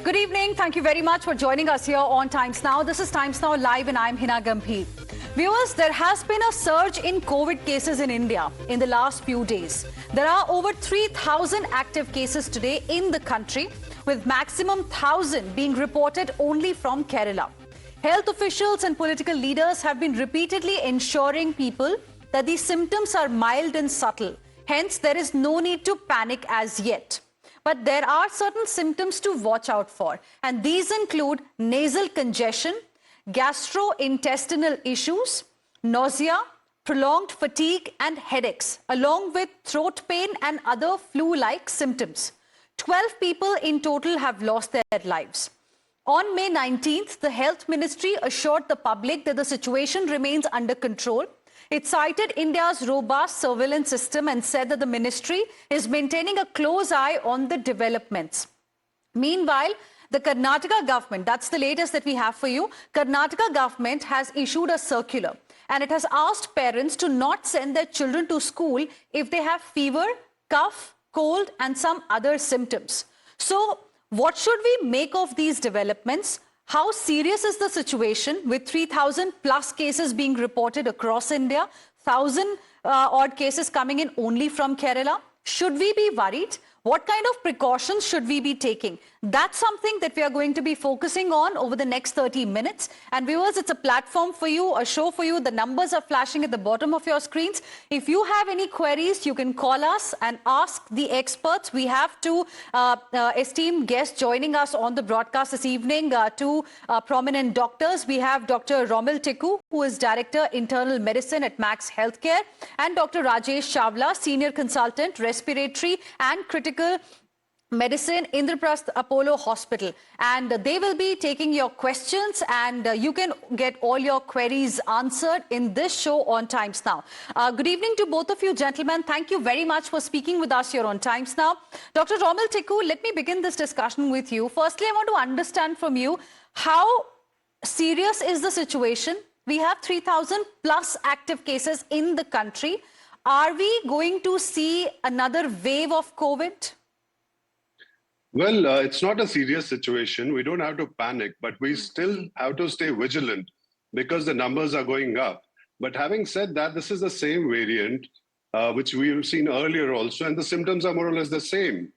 Good evening. Thank you very much for joining us here on Times Now. This is Times Now Live and I'm Heena Gambhir. Viewers, there has been a surge in COVID cases in India in the last few days. There are over 3,000 active cases today in the country, with maximum 1,000 being reported only from Kerala. Health officials and political leaders have been repeatedly ensuring people that these symptoms are mild and subtle. Hence, there is no need to panic as yet. But there are certain symptoms to watch out for, and these include nasal congestion, gastrointestinal issues, nausea, prolonged fatigue and headaches, along with throat pain and other flu-like symptoms. 12 people in total have lost their lives. On May 19th, the Health Ministry assured the public that the situation remains under control. It cited India's robust surveillance system and said that the ministry is maintaining a close eye on the developments. Meanwhile, the Karnataka government, that's the latest that we have for you, Karnataka government has issued a circular and it has asked parents to not send their children to school if they have fever, cough, cold and some other symptoms. So, what should we make of these developments? How serious is the situation with 3,000 plus cases being reported across India, 1,000 odd cases coming in only from Kerala? Should we be worried? What kind of precautions should we be taking? That's something that we are going to be focusing on over the next 30 minutes. And viewers, it's a platform for you, a show for you. The numbers are flashing at the bottom of your screens. If you have any queries, you can call us and ask the experts. We have two esteemed guests joining us on the broadcast this evening, two prominent doctors. We have Dr. Rommel Tickoo, who is Director, Internal Medicine at Max Healthcare, and Dr. Rajesh Chawla, Senior Consultant, Respiratory and Critical Medicine, Indraprastha Apollo Hospital, and they will be taking your questions, and you can get all your queries answered in this show on Times Now. Good evening to both of you gentlemen. Thank you very much for speaking with us here on Times Now. Dr. Rommel Tickoo, let me begin this discussion with you. Firstly, I want to understand from you, how serious is the situation? We have 3,000 plus active cases in the country. Are we going to see another wave of COVID? Well, it's not a serious situation. We don't have to panic, but we still have to stay vigilant because the numbers are going up. But having said that, this is the same variant, which we've seen earlier also, and the symptoms are more or less the same.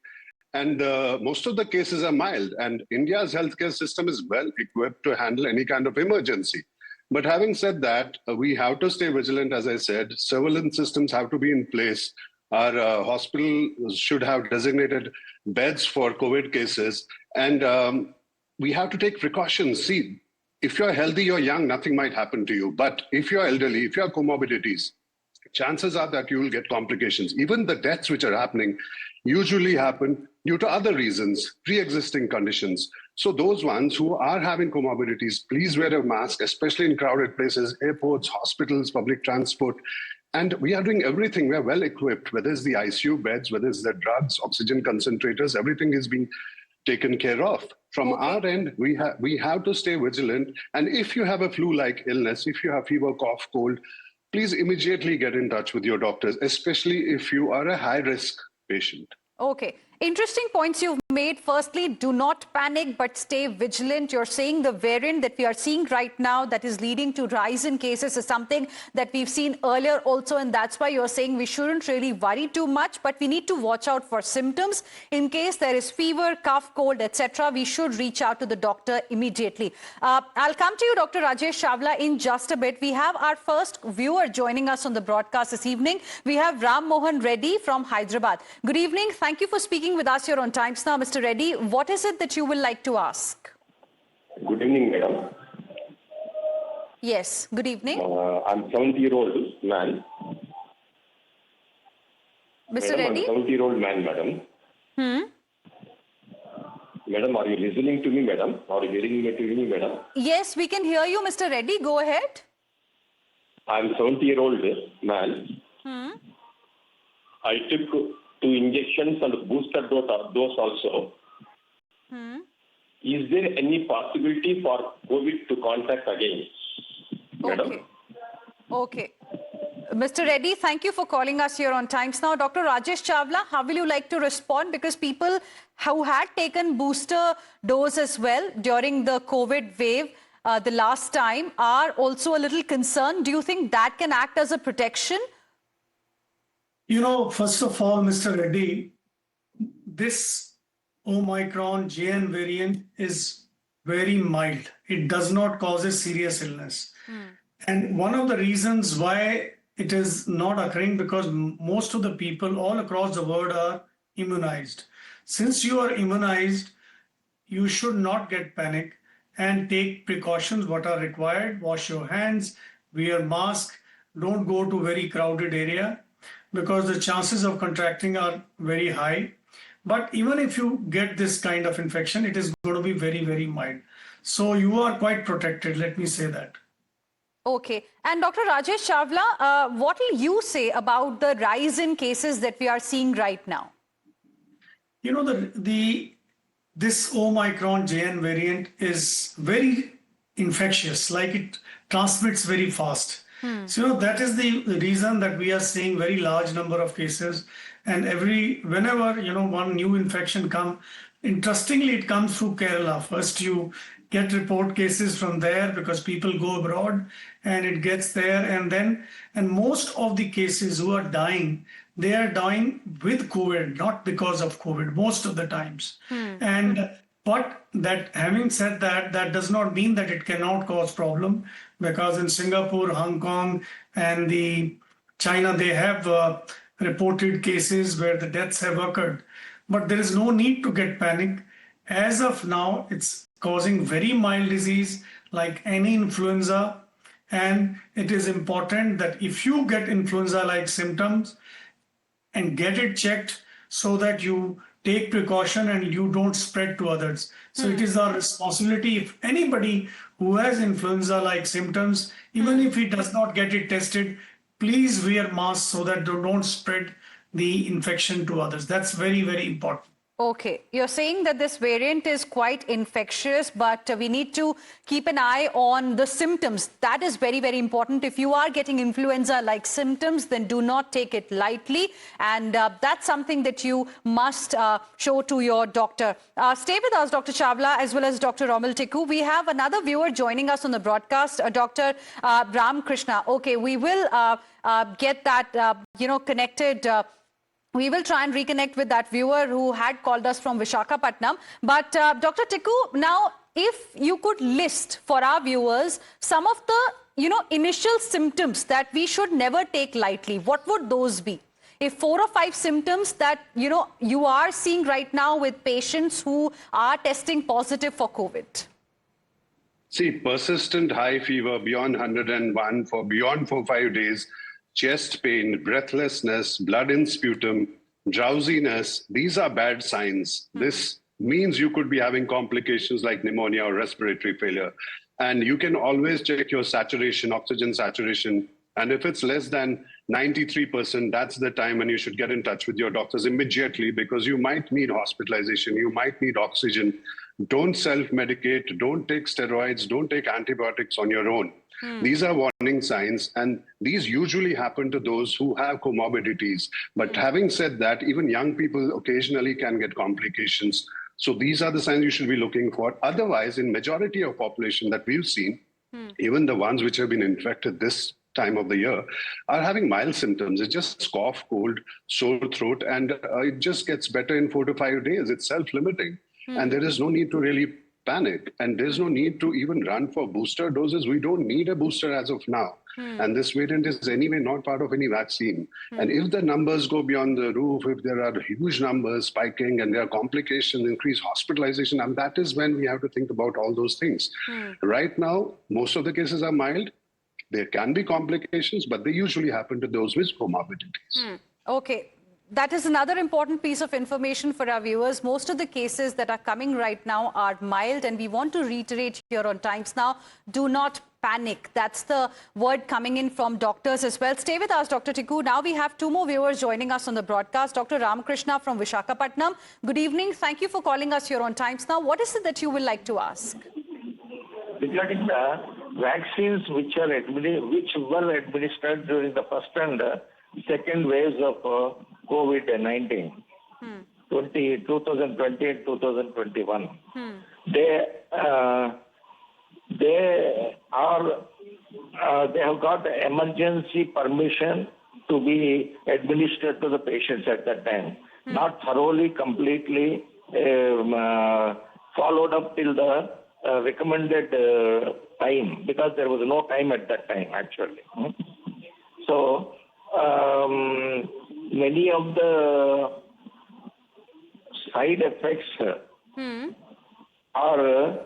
And most of the cases are mild, and India's healthcare system is well equipped to handle any kind of emergency. But having said that, we have to stay vigilant, as I said. Surveillance systems have to be in place. Our hospitals should have designated beds for COVID cases. And we have to take precautions. See, if you're healthy or young, nothing might happen to you. But if you're elderly, if you have comorbidities, chances are that you will get complications. Even the deaths which are happening usually happen due to other reasons, pre-existing conditions. So those ones who are having comorbidities, please wear a mask, especially in crowded places, airports, hospitals, public transport. And we are doing everything. We are well equipped, whether it's the ICU beds, whether it's the drugs, oxygen concentrators, everything is being taken care of. From our end, we have to stay vigilant. And if you have a flu-like illness, if you have fever, cough, cold, please immediately get in touch with your doctors, especially if you are a high-risk patient. Okay. Interesting points you've made. Firstly, do not panic, but stay vigilant. You're saying the variant that we are seeing right now that is leading to rise in cases is something that we've seen earlier also, and that's why you're saying we shouldn't really worry too much, but we need to watch out for symptoms. In case there is fever, cough, cold, etc., we should reach out to the doctor immediately. I'll come to you, Dr. Rajesh Chawla, in just a bit. We have our first viewer joining us on the broadcast this evening. We have Ram Mohan Reddy from Hyderabad. Good evening. Thank you for speaking with us here on Times Now. Mr. Reddy, what is it that you would like to ask? Good evening, madam. Yes, good evening. I'm 70-year-old man. Mr. Madam, Reddy? I'm 70-year-old man, madam. Madam, are you listening to me, madam? Are you hearing me to me, madam? Yes, we can hear you, Mr. Reddy. Go ahead. I'm 70-year-old man. I took 2 injections and booster dose also. Is there any possibility for COVID to contact again, madam? Okay. Mr. Reddy, thank you for calling us here on Times Now. Dr. Rajesh Chawla, how will you like to respond? Because people who had taken booster dose as well during the COVID wave the last time are also a little concerned. Do you think that can act as a protection? First of all, Mr. Reddy, this Omicron JN variant is very mild. It does not cause a serious illness. And one of the reasons why it is not occurring because most of the people all across the world are immunized. Since you are immunized, you should not get panic and take precautions what are required. Wash your hands, wear mask, don't go to very crowded area because the chances of contracting are very high. But even if you get this kind of infection, it is going to be very, very mild. So you are quite protected, let me say that. Okay. And Dr. Rajesh Chawla, what will you say about the rise in cases that we are seeing right now? This Omicron JN variant is very infectious, like it transmits very fast. So that is the reason that we are seeing very large number of cases. And whenever one new infection comes, interestingly, it comes through Kerala. First, you get report cases from there because people go abroad and it gets there. And most of the cases who are dying, they are dying with COVID, not because of COVID, most of the times. But that having said that, that does not mean that it cannot cause problem because in Singapore, Hong Kong, and China, they have reported cases where the deaths have occurred. But there is no need to get panic. As of now, it's causing very mild disease like any influenza. And it is important that if you get influenza-like symptoms and get it checked so that you take precaution and you don't spread to others. So it is our responsibility if anybody who has influenza-like symptoms, even if he does not get it tested, please wear masks so that they don't spread the infection to others. That's very, very important. Okay, you're saying that this variant is quite infectious, but we need to keep an eye on the symptoms. That is very, very important. If you are getting influenza-like symptoms, then do not take it lightly. And that's something that you must show to your doctor. Stay with us, Dr. Chawla, as well as Dr. Rommel Tickoo. We have another viewer joining us on the broadcast, Dr. Ram Krishna. Okay, we will get that, connected. We will try and reconnect with that viewer who had called us from Visakhapatnam. But Dr. Tickoo, now if you could list for our viewers some of the, initial symptoms that we should never take lightly, what would those be? If 4 or 5 symptoms that, you are seeing right now with patients who are testing positive for COVID. See, persistent high fever beyond 101 for beyond 4-5 days, chest pain, breathlessness, blood in sputum, drowsiness, these are bad signs. This means you could be having complications like pneumonia or respiratory failure. And you can always check your saturation, oxygen saturation. And if it's less than 93%, that's the time when you should get in touch with your doctors immediately because you might need hospitalization, you might need oxygen. Don't self-medicate, don't take steroids, don't take antibiotics on your own. These are warning signs, and these usually happen to those who have comorbidities. But having said that, even young people occasionally can get complications. So these are the signs you should be looking for. Otherwise, in majority of population that we've seen, even the ones which have been infected this time of the year, are having mild symptoms. It's just cough, cold, sore throat, and it just gets better in 4 to 5 days. It's self-limiting. And there is no need to really panic. And there's no need to even run for booster doses. We don't need a booster as of now. And this variant is anyway not part of any vaccine. And if the numbers go beyond the roof, if there are huge numbers spiking and there are complications, increased hospitalization, and that is when we have to think about all those things. Right now, most of the cases are mild. There can be complications, but they usually happen to those with comorbidities. Okay. That is another important piece of information for our viewers. Most of the cases that are coming right now are mild, and we want to reiterate here on Times Now, do not panic. That's the word coming in from doctors as well. Stay with us, Dr. Tickoo. Now we have 2 more viewers joining us on the broadcast. Dr. Ramakrishna from Visakhapatnam. Good evening. Thank you for calling us here on Times Now. What is it that you would like to ask? Regarding vaccines which were administered during the first and second waves of COVID-19, 2020 and 2021. They have got emergency permission to be administered to the patients at that time, not thoroughly, completely followed up till the recommended time, because there was no time at that time actually. So many of the side effects are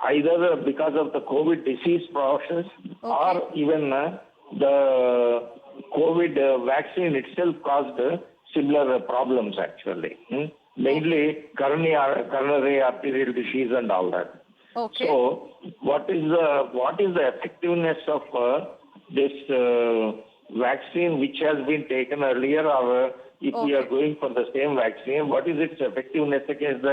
either because of the COVID disease process or even the COVID vaccine itself caused similar problems actually. Mainly coronary arterial disease and all that. Okay. So what is the effectiveness of this vaccine which has been taken earlier, or if we are going for the same vaccine, what is its effectiveness against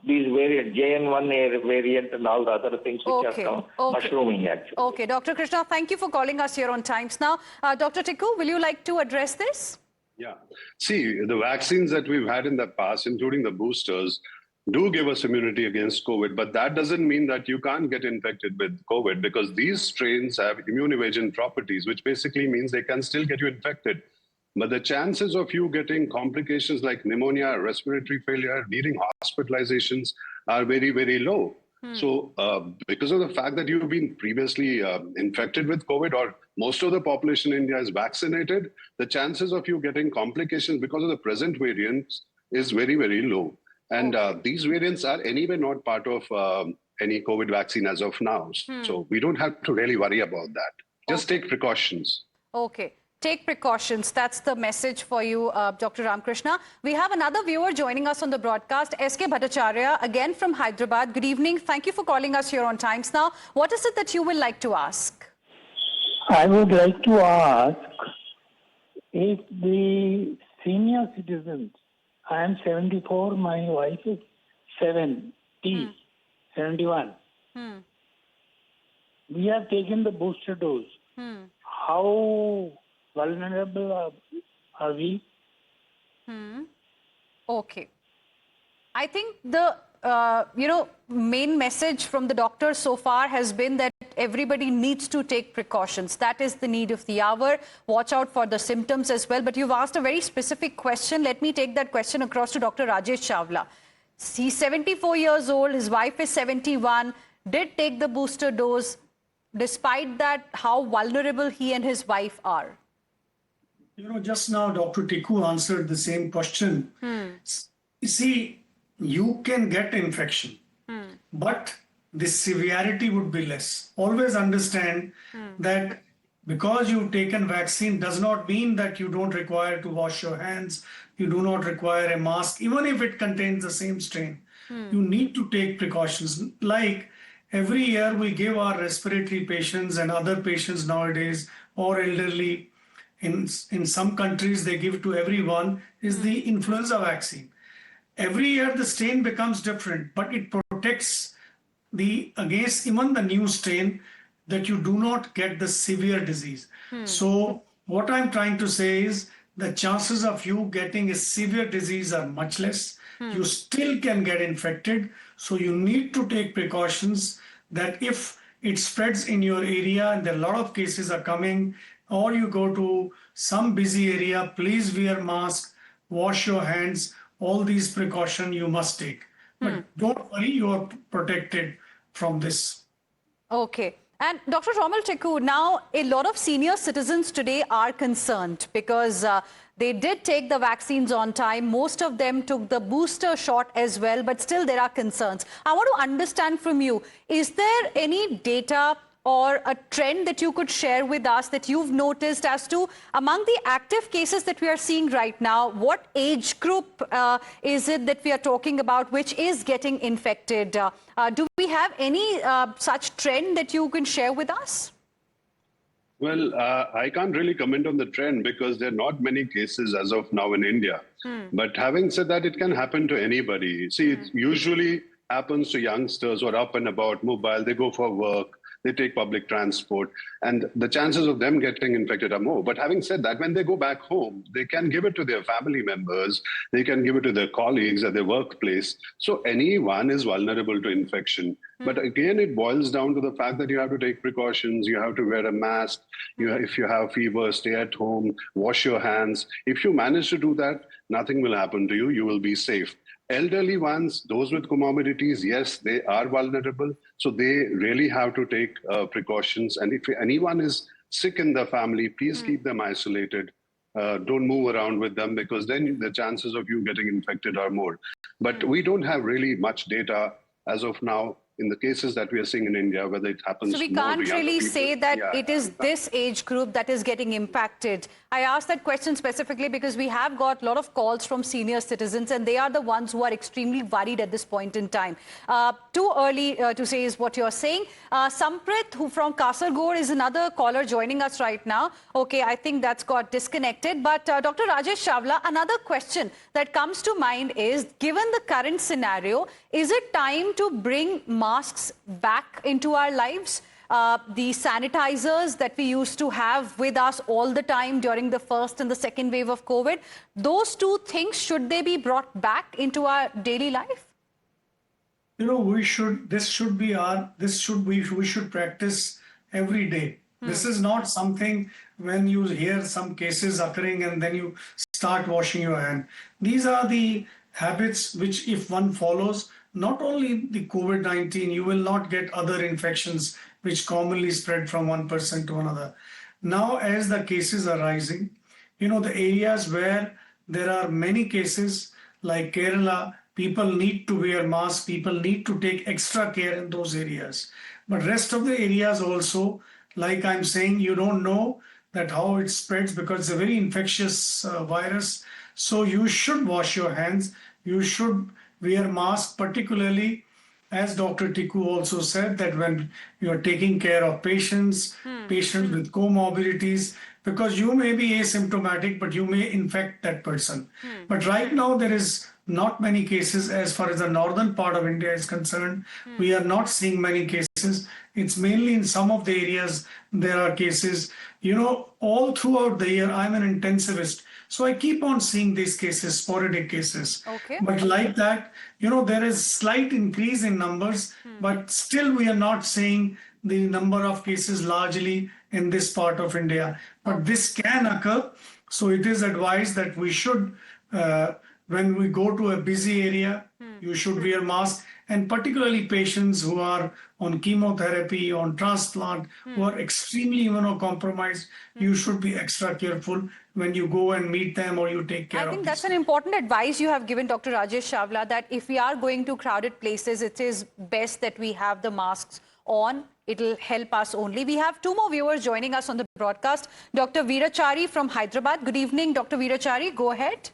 these variant, JN1 variant and all the other things which are mushrooming actually? Okay, Dr. Krishna, thank you for calling us here on Times Now. Dr. Tickoo, will you like to address this? Yeah. See, the vaccines that we've had in the past, including the boosters, do give us immunity against COVID, but that doesn't mean that you can't get infected with COVID, because these strains have immune evasion properties, which basically means they can still get you infected. But the chances of you getting complications like pneumonia, respiratory failure, needing hospitalizations are very, very low. So because of the fact that you've been previously infected with COVID, or most of the population in India is vaccinated, the chances of you getting complications because of the present variants is very, very low. And these variants are anyway not part of any COVID vaccine as of now. So we don't have to really worry about that. Just take precautions. Okay. Take precautions. That's the message for you, Dr. Ramakrishna. We have another viewer joining us on the broadcast, S.K. Bhattacharya, again from Hyderabad. Good evening. Thank you for calling us here on Times Now. What is it that you will like to ask? I would like to ask if the senior citizens, I am 74, my wife is 71. We have taken the booster dose. How vulnerable are we? Okay. I think the main message from the doctor so far has been that everybody needs to take precautions. That is the need of the hour. Watch out for the symptoms as well. But you've asked a very specific question. Let me take that question across to Dr. Rajesh Chawla. He's 74 years old. His wife is 71. Did take the booster dose. Despite that, how vulnerable he and his wife are? Just now Dr. Tickoo answered the same question. You see, you can get infection, but the severity would be less. Always understand that because you've taken vaccine does not mean that you don't require to wash your hands, you do not require a mask, even if it contains the same strain. You need to take precautions. Like every year we give our respiratory patients and other patients nowadays, or elderly, in some countries they give to everyone, is the influenza vaccine. Every year the strain becomes different, but it protects against even the new strain, that you do not get the severe disease. So what I'm trying to say is the chances of you getting a severe disease are much less. You still can get infected. So you need to take precautions that if it spreads in your area and a lot of cases are coming, or you go to some busy area, please wear mask, wash your hands. All these precautions you must take. But don't worry, you are protected from this. Okay. And Dr. Rommel Tickoo, now a lot of senior citizens today are concerned because they did take the vaccines on time. Most of them took the booster shot as well, but still there are concerns. I want to understand from you, is there any data or a trend that you could share with us that you've noticed as to among the active cases that we are seeing right now, what age group is it that we are talking about which is getting infected? Do we have any such trend that you can share with us? Well, I can't really comment on the trend because there are not many cases as of now in India. But having said that, it can happen to anybody. See, it usually happens to youngsters who are up and about, mobile, they go for work, they take public transport, and the chances of them getting infected are more. But having said that, when they go back home, they can give it to their family members, they can give it to their colleagues at their workplace. So anyone is vulnerable to infection. But again, it boils down to the fact that you have to take precautions, you have to wear a mask, if you have fever, stay at home, wash your hands. If you manage to do that, nothing will happen to you, you will be safe. Elderly ones, those with comorbidities, yes, they are vulnerable. So they really have to take precautions. And if anyone is sick in the family, please keep them isolated. Don't move around with them, because then the chances of you getting infected are more. But we don't have really much data as of now in the cases that we are seeing in India, whether it happens So we more can't to younger really people. say that Yeah. it is this age group that is getting impacted. I asked that question specifically because we have got a lot of calls from senior citizens, and they are the ones who are extremely worried at this point in time. Too early to say is what you're saying. Samprit, who from Kasargod, is another caller joining us right now. Okay, I think that's got disconnected. But Dr. Rajesh Chawla, another question that comes to mind is, given the current scenario, is it time to bring masks back into our lives? The sanitizers that we used to have with us all the time during the first and the second wave of COVID, those two things, should they be brought back into our daily life? We should practice every day. This is not something when you hear some cases occurring and then you start washing your hand. These are the habits which, if one follows, not only the COVID-19, you will not get other infections which commonly spread from one person to another. Now, as the cases are rising, the areas where there are many cases like Kerala, people need to wear masks, people need to take extra care in those areas. But rest of the areas also, like I'm saying, you don't know that how it spreads, because it's a very infectious virus. So you should wash your hands, you should wear masks, particularly, as Dr. Tickoo also said, that when you're taking care of patients with comorbidities, because you may be asymptomatic, but you may infect that person. But right now, there is not many cases as far as the northern part of India is concerned. We are not seeing many cases. It's mainly in some of the areas there are cases. All throughout the year, I'm an intensivist. So I keep on seeing these cases, sporadic cases. Okay. But like that, there is slight increase in numbers, but still we are not seeing the number of cases largely in this part of India. But this can occur. So it is advised that we should, when we go to a busy area, you should wear masks. And particularly patients who are on chemotherapy, on transplant, who are extremely immunocompromised, you should be extra careful when you go and meet them or you take care of them. I think that's an important advice you have given, Dr. Rajesh Chawla, that if we are going to crowded places, it is best that we have the masks on. It'll help us only. We have two more viewers joining us on the broadcast. Dr. Veerachari from Hyderabad. Good evening, Dr. Veerachari. Go ahead.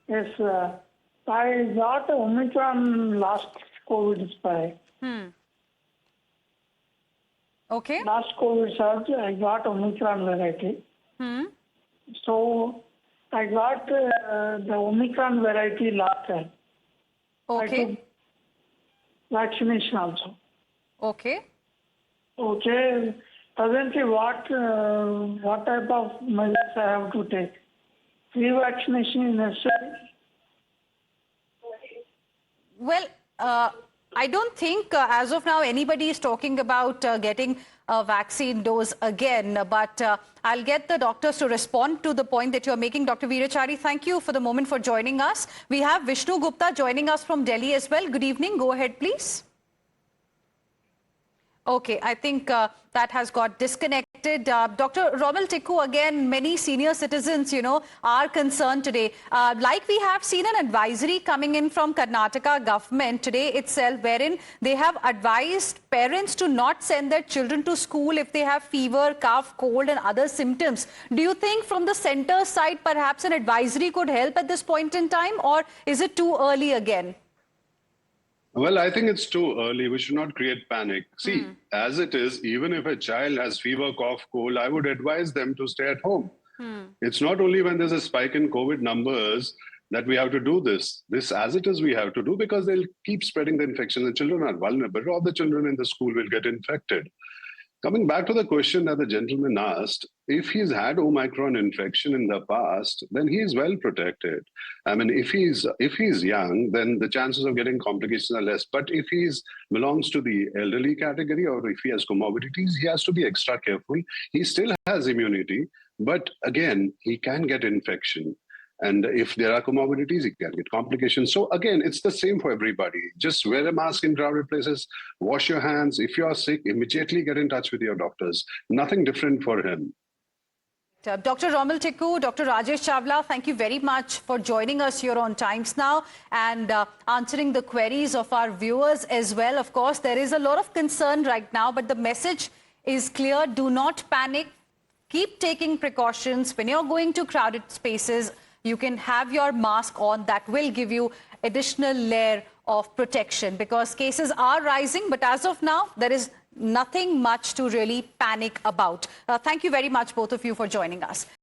Yes, I got Omicron last COVID spike. Okay. Last COVID surge, I got Omicron variety. So I got the Omicron variety last time. I Okay. took vaccination also. Okay. Okay. Presently, what type of measures I have to take? Free vaccination is necessary? Well, I don't think as of now anybody is talking about getting a vaccine dose again, but I'll get the doctors to respond to the point that you're making. Dr. Veerachari, thank you for the moment for joining us. We have Vishnu Gupta joining us from Delhi as well. Good evening. Go ahead, please. Okay, I think that has got disconnected. Dr. Rommel Tickoo, again, many senior citizens, are concerned today. Like we have seen an advisory coming in from Karnataka government today itself, wherein they have advised parents to not send their children to school if they have fever, cough, cold and other symptoms. Do you think from the center side, perhaps an advisory could help at this point in time, or is it too early again? Well, I think it's too early. We should not create panic. See, as it is, even if a child has fever, cough, cold, I would advise them to stay at home. It's not only when there's a spike in COVID numbers that we have to do this as it is we have to do, because they'll keep spreading the infection. The children are vulnerable. All the children in the school will get infected. Coming back to the question that the gentleman asked, if he's had Omicron infection in the past, then he is well protected. I mean, if he's young, then the chances of getting complications are less. But if he belongs to the elderly category, or if he has comorbidities, he has to be extra careful. He still has immunity, but again, he can get infection. And if there are comorbidities, you can get complications. So again, it's the same for everybody. Just wear a mask in crowded places, wash your hands. If you are sick, immediately get in touch with your doctors. Nothing different for him. Dr. Rommel Tickoo, Dr. Rajesh Chawla, thank you very much for joining us here on Times Now and answering the queries of our viewers as well. Of course, there is a lot of concern right now, but the message is clear. Do not panic. Keep taking precautions. When you're going to crowded spaces, you can have your mask on. That will give you additional layer of protection, because cases are rising. But as of now, there is nothing much to really panic about. Thank you very much, both of you, for joining us.